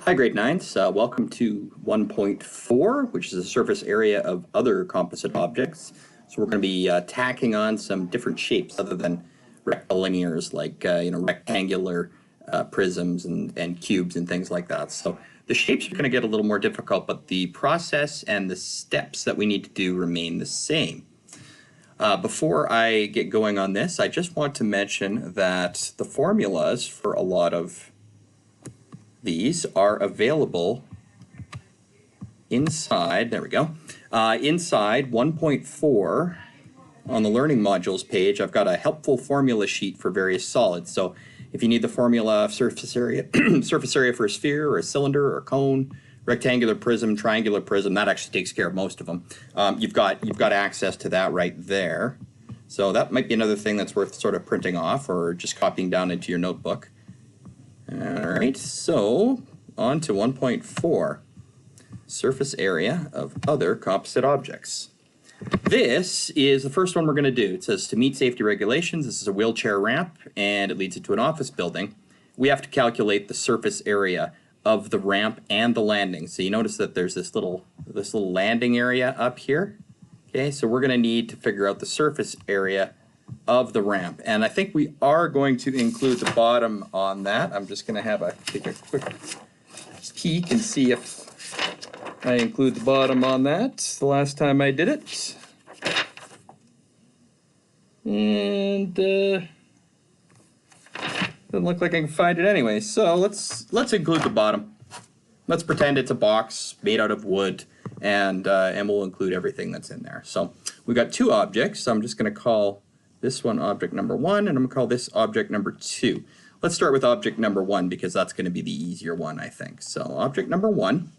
Hi, grade 9s. Welcome to 1.4, which is the surface area of other composite objects. So we're going to be tacking on some different shapes other than rectilinears, like rectangular prisms and cubes and things like that. So the shapes are going to get a little more difficult, but the process and the steps that we need to do remain the same. Before I get going on this, I just want to mention that the formulas for a lot of these are available inside, there we go, inside 1.4 on the learning modules page. I've got a helpful formula sheet for various solids. So if you need the formula of surface area, surface area for a sphere or a cylinder or a cone, rectangular prism, triangular prism, that actually takes care of most of them. You've got access to that right there. So that might be another thing that's worth sort of printing off or just copying down into your notebook. All right, so on to 1.4, surface area of other composite objects. This is the first one we're going to do. It says to meet safety regulations. This is a wheelchair ramp, and it leads into an office building. We have to calculate the surface area of the ramp and the landing. So you notice that there's this little landing area up here. Okay, so we're going to need to figure out the surface area of the ramp, and I think we are going to include the bottom on that. I'm just going to take a quick peek and see if I include the bottom on that. The last time I did it, and doesn't look like I can find it anyway. So let's include the bottom. Let's pretend it's a box made out of wood, and we'll include everything that's in there. So we've got two objects. So I'm just going to call this one object number 1, and I'm going to call this object number 2. Let's start with object number 1 because that's going to be the easier one, I think. So object number 1,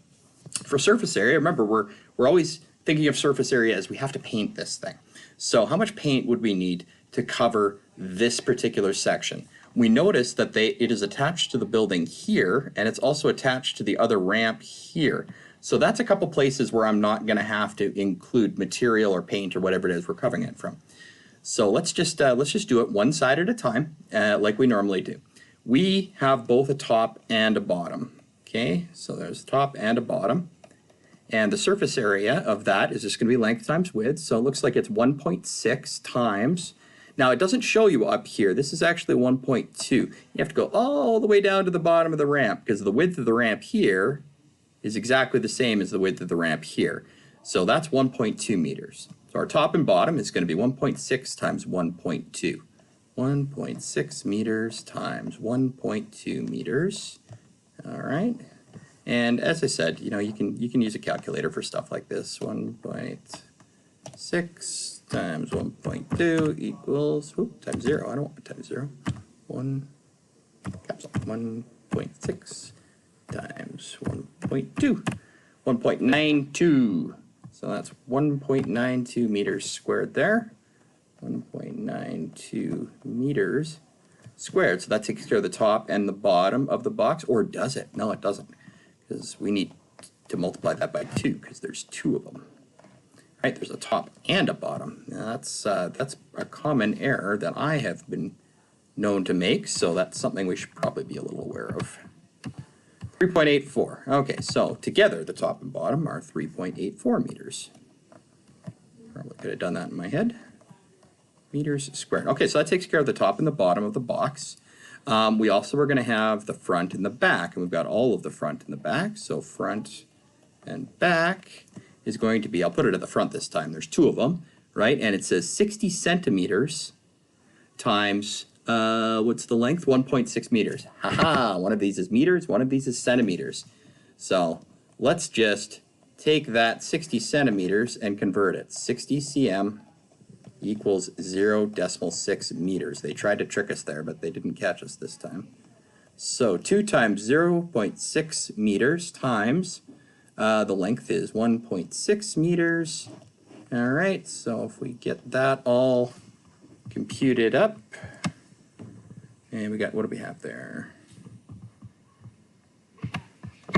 for surface area, remember we're always thinking of surface area as we have to paint this thing. So how much paint would we need to cover this particular section? We notice that it is attached to the building here, and it's also attached to the other ramp here. So that's a couple places where I'm not going to have to include material or paint or whatever it is we're covering it from. So let's just do it one side at a time, like we normally do. We have both a top and a bottom. Okay, so there's a top and a bottom. And the surface area of that is just going to be length times width. So it looks like it's 1.6 times. Now it doesn't show you up here. This is actually 1.2. You have to go all the way down to the bottom of the ramp because the width of the ramp here is exactly the same as the width of the ramp here. So that's 1.2 meters. So our top and bottom is going to be 1.6 times 1.2. 1.6 meters times 1.2 meters. All right. And as I said, you can use a calculator for stuff like this. 1.6 times 1.2 equals, times 0. I don't want times 0. 1.6 times 1.2. 1.92. So that's 1.92 meters squared there. 1.92 meters squared. So that takes care of the top and the bottom of the box. Or does it? No, it doesn't. Because we need to multiply that by 2 because there's 2 of them. Right? There's a top and a bottom. Now that's a common error that I have been known to make. So that's something we should probably be a little aware of. 3.84. Okay, so together the top and bottom are 3.84 meters. Probably could have done that in my head. Meters squared. Okay, so that takes care of the top and the bottom of the box. We also are going to have the front and the back, and we've got all of the front and the back. So front and back is going to be, I'll put it at the front this time. There's 2 of them, right? And it says 60 centimeters times what's the length? 1.6 meters. Haha, one of these is meters, one of these is centimeters. So let's just take that 60 centimeters and convert it. 60 cm equals 0.6 meters. They tried to trick us there, but they didn't catch us this time. So 2 times 0.6 meters times the length is 1.6 meters. All right, so if we get that all computed up, and we got, what do we have there?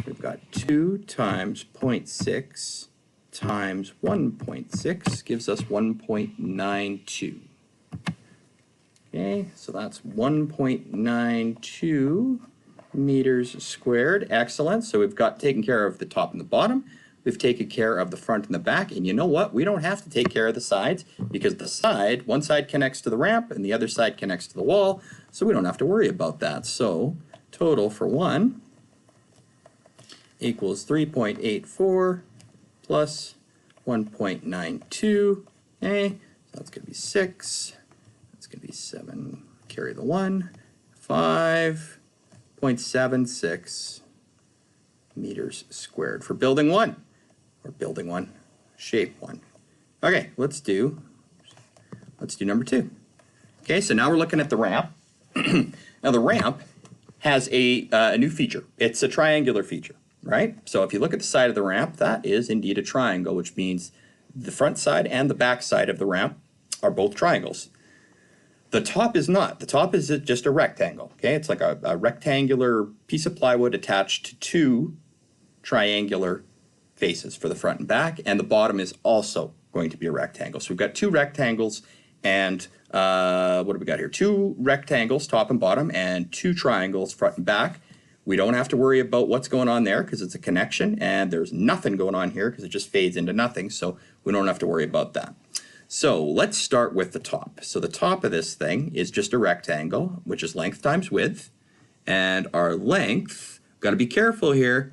We've got 2 times 0.6 times 1.6 gives us 1.92. Okay, so that's 1.92 meters squared. Excellent. So we've got taken care of the top and the bottom. We've taken care of the front and the back. And you know what? We don't have to take care of the sides because the side, one side connects to the ramp and the other side connects to the wall. So we don't have to worry about that. So total for 1 equals 3.84 plus 1.92. Okay, so that's going to be 6. That's going to be 7. Carry the 1. 5.76 meters squared for building 1, or building 1, shape 1. Okay, let's do number 2. Okay, so now we're looking at the ramp. Now the ramp has a new feature. It's a triangular feature, right? So if you look at the side of the ramp, that is indeed a triangle, which means the front side and the back side of the ramp are both triangles. The top is not. The top is just a rectangle, okay? It's like a rectangular piece of plywood attached to 2 triangular faces for the front and back, and the bottom is also going to be a rectangle. So we've got 2 rectangles and what do we got here? 2 rectangles, top and bottom, and 2 triangles, front and back. We don't have to worry about what's going on there because it's a connection, and there's nothing going on here because it just fades into nothing, so we don't have to worry about that. So let's start with the top. So the top of this thing is just a rectangle, which is length times width, and our length, got to be careful here,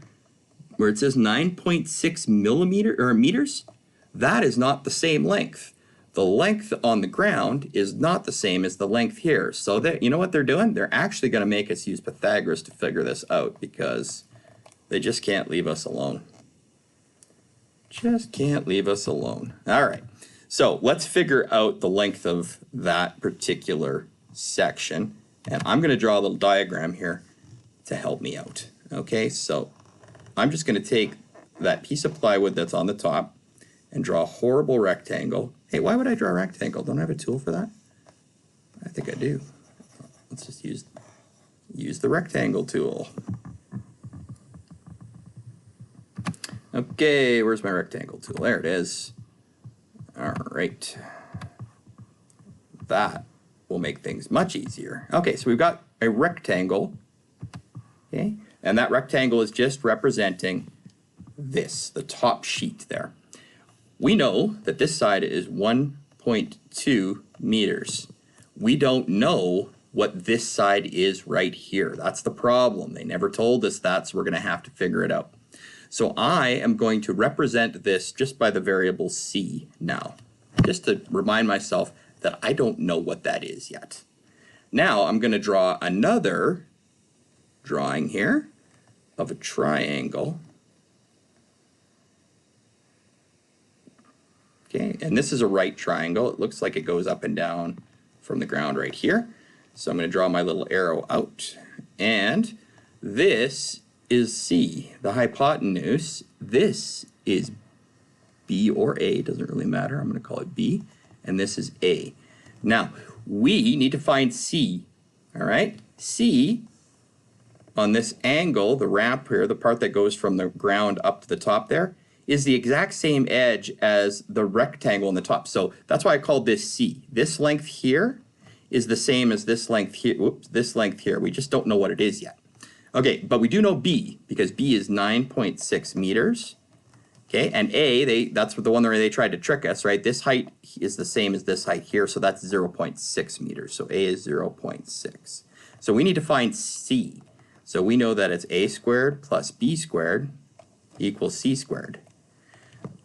where it says 9.6 meters, that is not the same length. The length on the ground is not the same as the length here. So that, you know what they're doing? They're actually going to make us use Pythagoras to figure this out because they just can't leave us alone. Just can't leave us alone. All right. So let's figure out the length of that particular section. And I'm going to draw a little diagram here to help me out. Okay, so I'm just going to take that piece of plywood that's on the top and draw a horrible rectangle. Hey, why would I draw a rectangle? Don't I have a tool for that? I think I do. Let's just use the rectangle tool. Okay, where's my rectangle tool? There it is. All right. That will make things much easier. Okay, so we've got a rectangle. Okay, and that rectangle is just representing this, the top sheet there. We know that this side is 1.2 meters. We don't know what this side is right here. That's the problem. They never told us that, so we're going to have to figure it out. So I am going to represent this just by the variable c now, just to remind myself that I don't know what that is yet. Now I'm going to draw another drawing here of a triangle. Okay, and this is a right triangle. It looks like it goes up and down from the ground right here. So I'm going to draw my little arrow out. And this is C, the hypotenuse. This is B or A, doesn't really matter. I'm going to call it B. And this is A. Now, we need to find C, all right? C, on this angle, the ramp here, the part that goes from the ground up to the top there, is the exact same edge as the rectangle on the top. So that's why I called this C. This length here is the same as this length here. Whoops, this length here. We just don't know what it is yet. Okay, but we do know B, because B is 9.6 meters. Okay, and A, that's the one where they tried to trick us, right? This height is the same as this height here, so that's 0.6 meters. So A is 0.6. So we need to find C. So we know that it's A squared plus B squared equals C squared.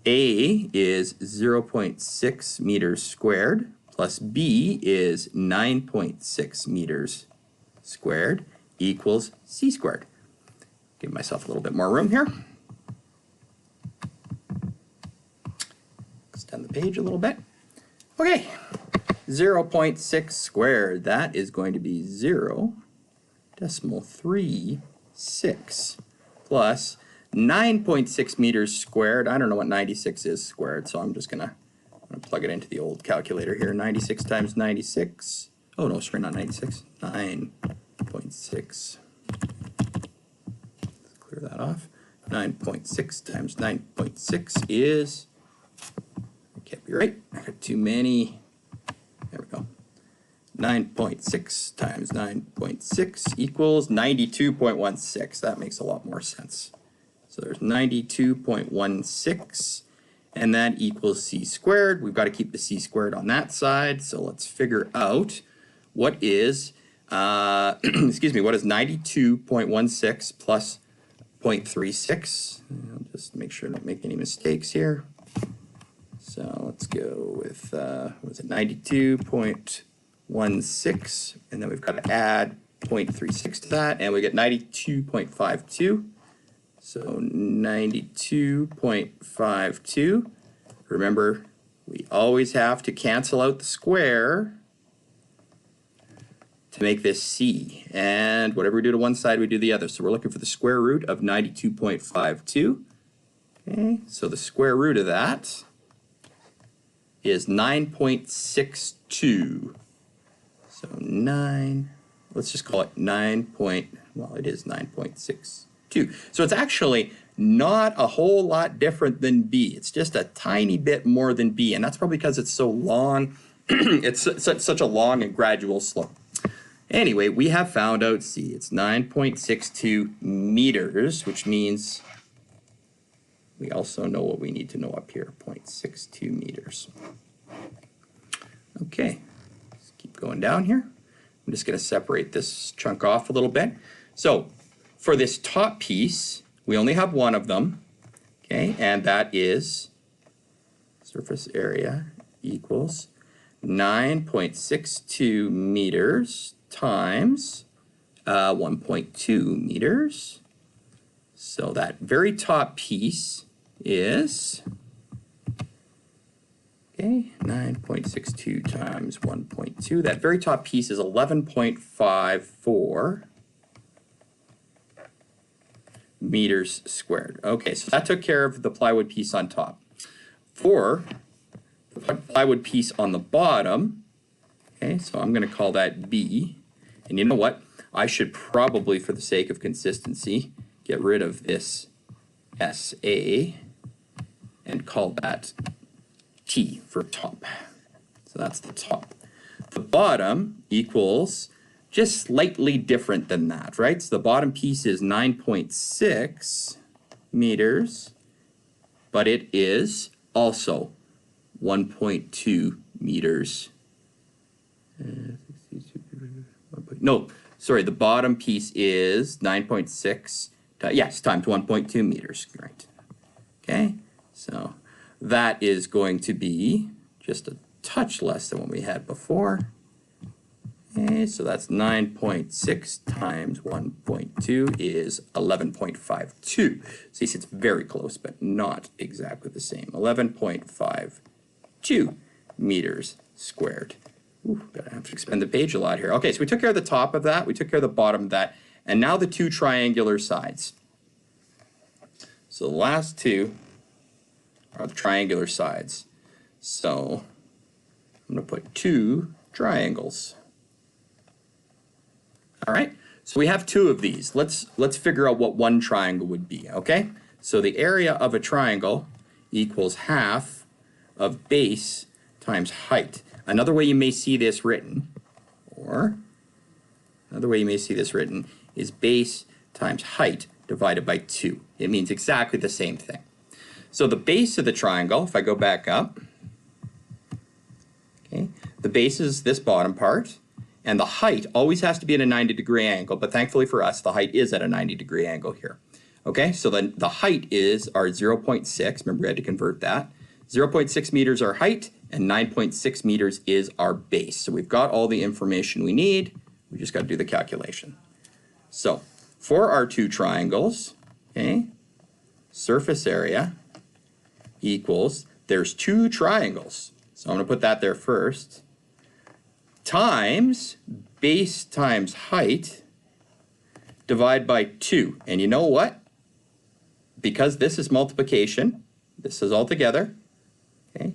A is 0.6 meters squared plus B is 9.6 meters squared equals C squared. Give myself a little bit more room here. Extend the page a little bit. Okay, 0.6 squared, that is going to be 0.36 plus 9.6 meters squared. I don't know what 96 is squared, so I'm just gonna plug it into the old calculator here. 96 times 96. Oh no, sorry, not 96. 9.6. Let's clear that off. 9.6 times 9.6 is, I can't be right. I got too many. There we go. 9.6 times 9.6 equals 92.16. That makes a lot more sense. So there's 92.16, and that equals c squared. We've got to keep the c squared on that side, so let's figure out what is, excuse me, what is 92.16 plus 0.36? I'll just make sure I don't make any mistakes here. So let's go with, what was it, 92.16, and then we've got to add 0.36 to that, and we get 92.52. So 92.52. Remember, we always have to cancel out the square to make this c. And whatever we do to one side, we do the other. So we're looking for the square root of 92.52. Okay, so the square root of that is 9.62. So 9, let's just call it 9 well, it is 9.62. So it's actually not a whole lot different than B. It's just a tiny bit more than B, and that's probably because it's so long. It's such a long and gradual slope. Anyway, we have found out C. It's 9.62 meters, which means we also know what we need to know up here, 0.62 meters. Okay, let's keep going down here. I'm just going to separate this chunk off a little bit. So for this top piece, we only have one of them, okay, and that is surface area equals 9.62 meters times 1.2 meters. So that very top piece is, okay, 9.62 times 1.2. That very top piece is 11.54 meters squared. Okay, so that took care of the plywood piece on top. For the plywood piece on the bottom, okay, so I'm going to call that B. And you know what? I should probably, for the sake of consistency, get rid of this SA and call that T for top. So that's the top. The bottom equals just slightly different than that, right? So the bottom piece is 9.6 meters, but it is also 1.2 meters. No, sorry, the bottom piece is 9.6, yes, times 1.2 meters, right? Okay, so that is going to be just a touch less than what we had before. Okay, so that's 9.6 times 1.2 is 11.52. See, it's very close, but not exactly the same. 11.52 meters squared. Ooh, gotta have to expand the page a lot here. Okay, so we took care of the top of that, we took care of the bottom of that, and now the two triangular sides. So the last two are the triangular sides. So I'm gonna put two triangles. All right, so we have two of these. Let's figure out what one triangle would be, okay? So the area of a triangle equals half of base times height. Another way you may see this written, is base times height divided by 2. It means exactly the same thing. So the base of the triangle, if I go back up, okay, the base is this bottom part, and the height always has to be at a 90-degree angle, but thankfully for us, the height is at a 90-degree angle here. Okay, so then the height is our 0.6, remember we had to convert that. 0.6 meters our height, and 9.6 meters is our base. So we've got all the information we need, we just got to do the calculation. So for our two triangles, okay, surface area equals, there's two triangles, so I'm going to put that there first, times base times height divide by 2. And you know what? Because this is multiplication, this is all together, okay?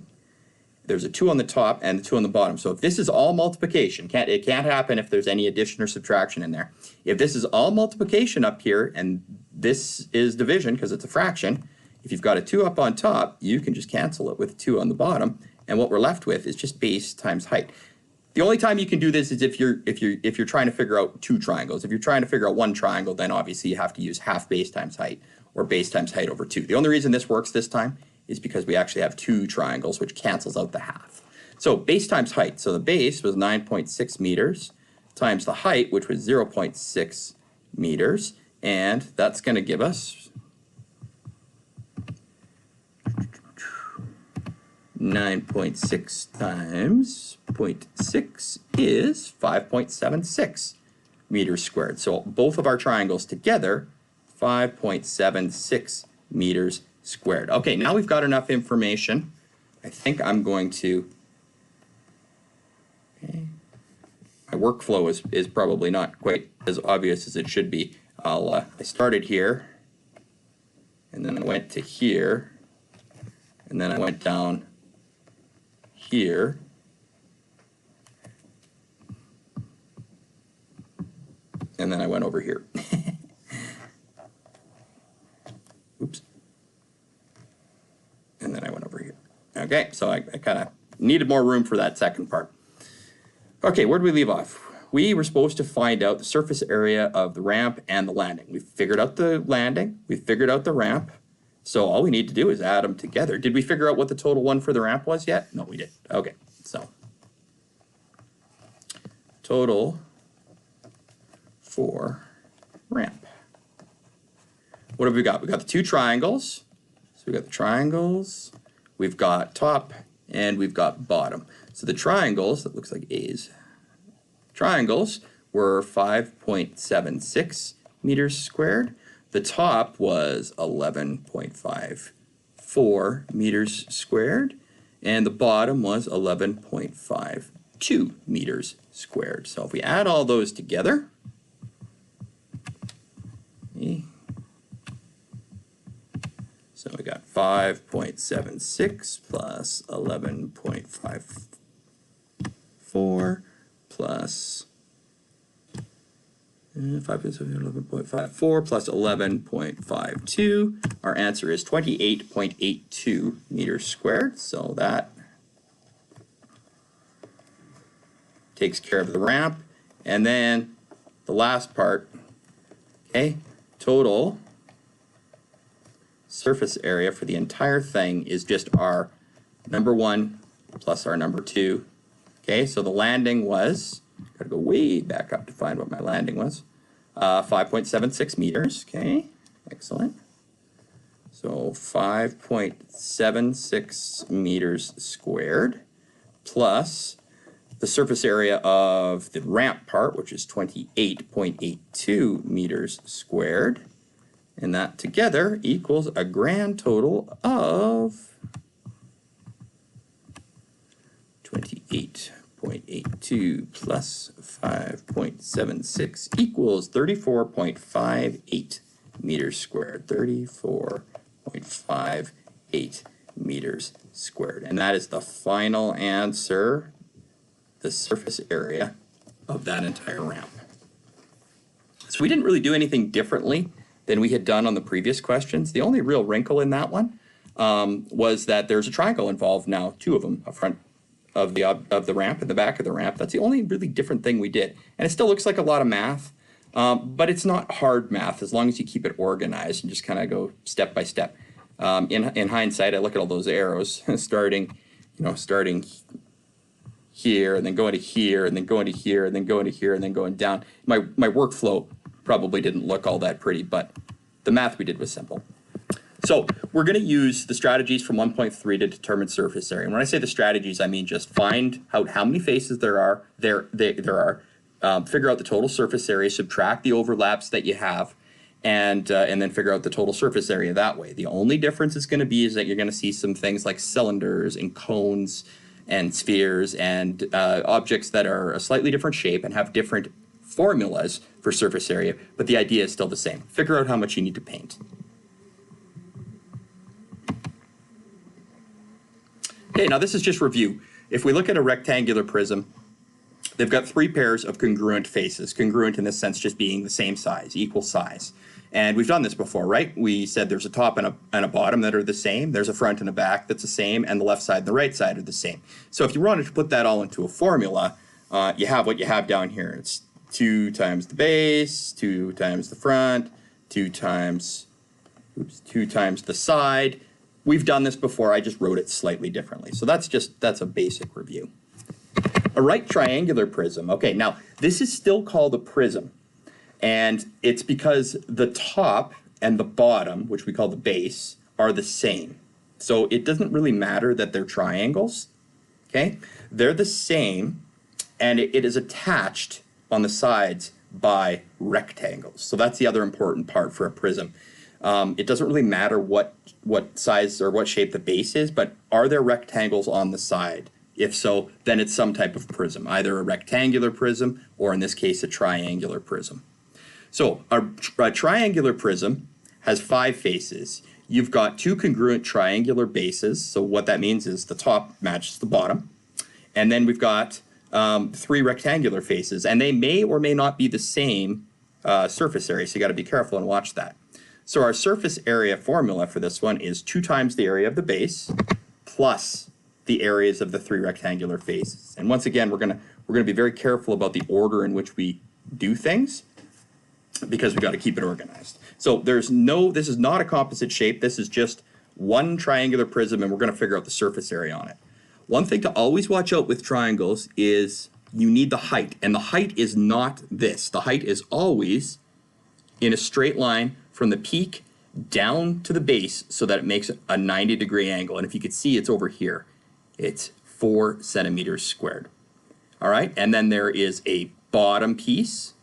There's a 2 on the top and a 2 on the bottom. So if this is all multiplication, it can't happen if there's any addition or subtraction in there. If this is all multiplication up here and this is division because it's a fraction, if you've got a 2 up on top, you can just cancel it with 2 on the bottom. And what we're left with is just base times height. The only time you can do this is if you're trying to figure out two triangles. If you're trying to figure out one triangle, then obviously you have to use half base times height, or base times height over 2. The only reason this works this time is because we actually have two triangles, which cancels out the half. So base times height. So the base was 9.6 meters times the height, which was 0.6 meters, and that's going to give us 9.6 times 0.6 is 5.76 meters squared. So both of our triangles together, 5.76 meters squared. Okay, now we've got enough information. I think I'm going to, okay, my workflow is probably not quite as obvious as it should be. I started here, and then I went to here, and then I went down here, and then I went over here. Oops. And then I went over here. Okay, so I kind of needed more room for that second part. Okay, where did we leave off? We were supposed to find out the surface area of the ramp and the landing. We figured out the landing, we figured out the ramp, so all we need to do is add them together. Did we figure out what the total one for the ramp was yet? No, we didn't. Okay, so total for ramp. What have we got? We got the two triangles. So we got the triangles, we've got top, and we've got bottom. So the triangles, that looks like A's, triangles were 5.76 meters squared. The top was 11.54 meters squared, and the bottom was 11.52 meters squared. So if we add all those together, so we got 5.76 plus 11.54 plus 11.54 plus 11.52. Our answer is 28.82 meters squared. So that takes care of the ramp. And then the last part, okay, total surface area for the entire thing is just our number 1 plus our number 2. Okay, so the landing was, gotta go way back up to find what my landing was, 5.76 meters. Okay, excellent. So 5.76 meters squared plus the surface area of the ramp part, which is 28.82 meters squared. And that together equals a grand total of 28.82 plus 5.76 equals 34.58 meters squared. 34.58 meters squared. And that is the final answer, the surface area of that entire ramp. So we didn't really do anything differently than we had done on the previous questions. The only real wrinkle in that one was that there's a triangle involved now, 2 of them, a front of the ramp and the back of the ramp. That's the only really different thing we did. And it still looks like a lot of math, but it's not hard math as long as you keep it organized and just kind of go step by step. In hindsight, I look at all those arrows starting here and then going to here and then going to here and then going to here and then going down. My workflow probably didn't look all that pretty, but the math we did was simple. So we're going to use the strategies from 1.3 to determine surface area. And when I say the strategies, I mean just find out how many faces there are. Figure out the total surface area, subtract the overlaps that you have, and then figure out the total surface area that way. The only difference is going to be is that you're going to see some things like cylinders and cones and spheres and objects that are a slightly different shape and have different formulas for surface area, but the idea is still the same. Figure out how much you need to paint. Okay, now this is just review. If we look at a rectangular prism, they've got 3 pairs of congruent faces. Congruent in this sense just being the same size, equal size. And we've done this before, right? We said there's a top and a bottom that are the same. There's a front and a back that's the same, and the left side and the right side are the same. So if you wanted to put that all into a formula, you have what you have down here. It's 2 times the base, 2 times the front, 2 times the side. We've done this before, I just wrote it slightly differently. So that's a basic review. A right triangular prism. Okay, now this is still called a prism. And it's because the top and the bottom, which we call the base, are the same. So it doesn't really matter that they're triangles, okay? They're the same, and it is attached on the sides by rectangles. So that's the other important part for a prism. It doesn't really matter what size or what shape the base is, but are there rectangles on the side? If so, then it's some type of prism, either a rectangular prism or in this case a triangular prism. So a triangular prism has 5 faces. You've got 2 congruent triangular bases, so what that means is the top matches the bottom. And then we've got 3 rectangular faces, and they may or may not be the same surface area, so you got to be careful and watch that. So our surface area formula for this one is 2 times the area of the base plus the areas of the 3 rectangular faces. And once again, we're gonna be very careful about the order in which we do things, because we've got to keep it organized. So this is not a composite shape. This is just one triangular prism, and we're going to figure out the surface area on it. One thing to always watch out with triangles is you need the height, and the height is not this. The height is always in a straight line from the peak down to the base so that it makes a 90-degree angle. And if you could see, it's over here. It's 4 centimeters squared. All right, and then there is a bottom piece.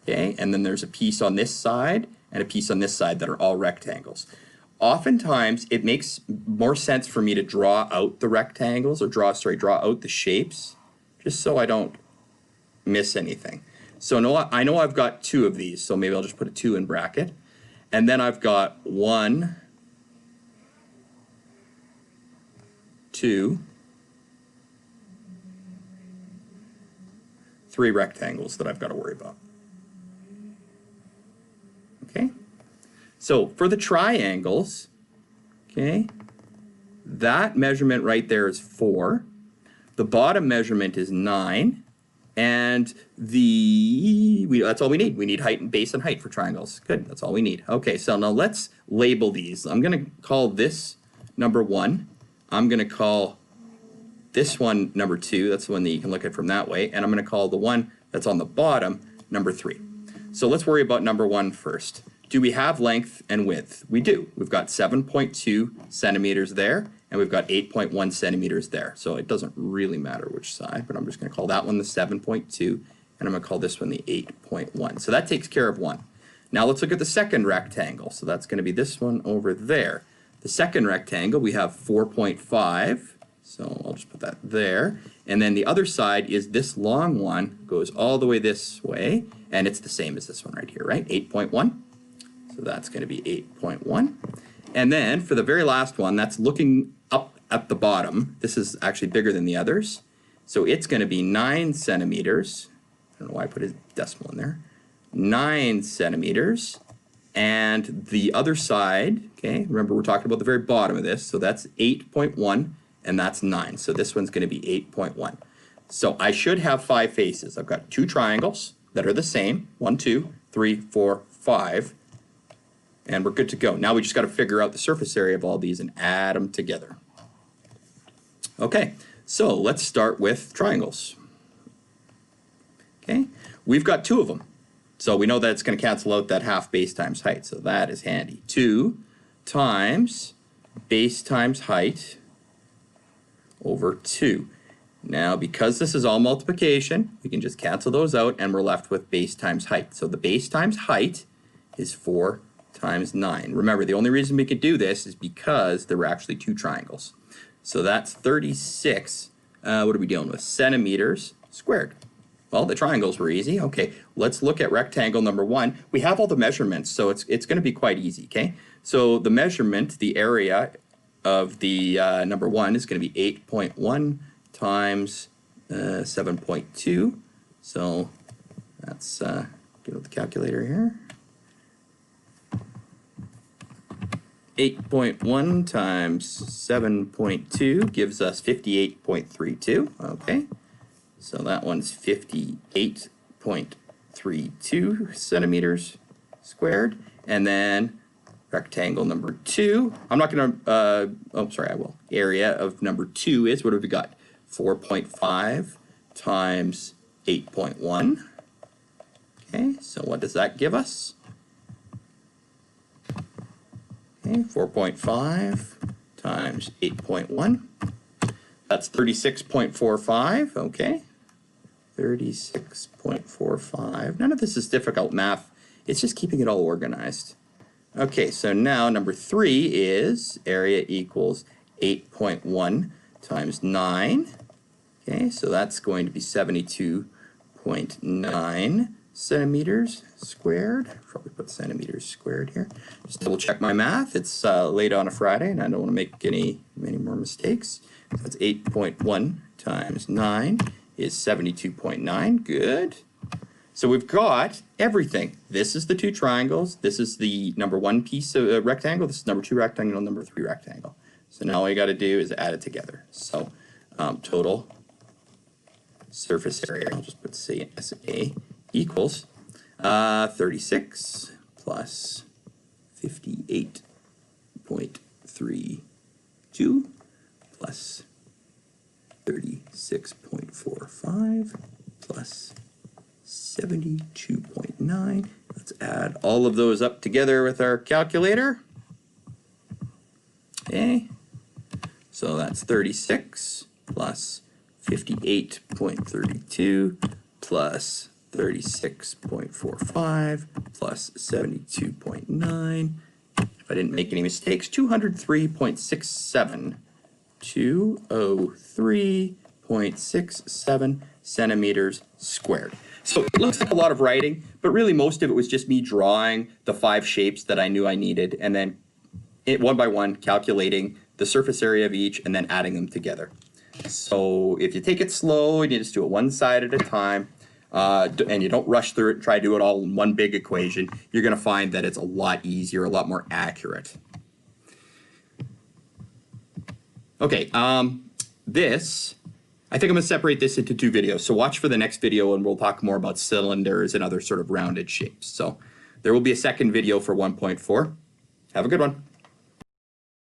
Okay, and then there's a piece on this side and a piece on this side that are all rectangles. Oftentimes, it makes more sense for me to draw out the rectangles or draw out the shapes, just so I don't miss anything. So I know I've got 2 of these, so maybe I'll just put a 2 in bracket. And then I've got 1, 2, 3 rectangles that I've got to worry about. Okay, so for the triangles, okay, that measurement right there is 4. The bottom measurement is 9, and that's all we need. We need height and base and height for triangles. Good, that's all we need. Okay, so now let's label these. I'm going to call this number 1. I'm going to call this one number 2. That's the one that you can look at from that way. And I'm going to call the one that's on the bottom number 3. So let's worry about number 1 first. Do we have length and width? We do. We've got 7.2 centimeters there, and we've got 8.1 centimeters there. So it doesn't really matter which side, but I'm just going to call that one the 7.2, and I'm going to call this one the 8.1. So that takes care of 1. Now let's look at the second rectangle. So that's going to be this one over there. The second rectangle, we have 4.5. So I'll just put that there. And then the other side is this long one, goes all the way this way, and it's the same as this one right here, right? 8.1. So that's going to be 8.1. And then for the very last one, that's looking up at the bottom. This is actually bigger than the others. So it's going to be 9 centimeters. I don't know why I put a decimal in there. 9 centimeters. And the other side, okay, remember we're talking about the very bottom of this. So that's 8.1. And that's 9. So this one's going to be 8.1. So I should have 5 faces. I've got 2 triangles that are the same. 1, 2, 3, 4, 5. And we're good to go. Now we just got to figure out the surface area of all these and add them together. Okay, so let's start with triangles. Okay, we've got 2 of them. So we know that it's going to cancel out that half base times height. So that is handy. 2 times base times height over 2. Now, because this is all multiplication, we can just cancel those out, and we're left with base times height. So the base times height is 4 times 9. Remember, the only reason we could do this is because there were actually 2 triangles. So that's 36, what are we dealing with? Centimeters squared. Well, the triangles were easy. Okay, let's look at rectangle number 1. We have all the measurements, so it's going to be quite easy, okay? So the measurement, the area of the number 1 is going to be 8.1 times 7.2. So that's, get out the calculator here. 8.1 times 7.2 gives us 58.32. Okay. So that one's 58.32 centimeters squared. And then rectangle number 2, I'm not going to, oh, sorry, I will. Area of number 2 is, what have we got? 4.5 times 8.1. Okay, so what does that give us? Okay, 4.5 times 8.1. That's 36.45, okay. 36.45. None of this is difficult math. It's just keeping it all organized. Okay, so now number 3 is area equals 8.1 times 9. Okay, so that's going to be 72.9 centimeters squared. Probably put centimeters squared here. Just double check my math. It's late on a Friday and I don't want to make any more mistakes. So that's 8.1 times 9 is 72.9. Good. So we've got everything. This is the 2 triangles. This is the number 1 piece of rectangle. This is number 2 rectangle, number 3 rectangle. So now all you got to do is add it together. So total surface area, I'll just put say SA equals 36 plus 58.32 plus 36.45 plus 72.9. Let's add all of those up together with our calculator. Okay, so that's 36 plus 58.32 plus 36.45 plus 72.9. If I didn't make any mistakes, 203.67. 203.67 centimeters squared. So it looks like a lot of writing, but really most of it was just me drawing the 5 shapes that I knew I needed and then one by one calculating the surface area of each and then adding them together. So if you take it slow and you just do it one side at a time and you don't rush through it, try to do it all in one big equation, you're going to find that it's a lot easier, a lot more accurate. Okay, this, I think I'm going to separate this into 2 videos. So watch for the next video and we'll talk more about cylinders and other sort of rounded shapes. So there will be a second video for 1.4. Have a good one.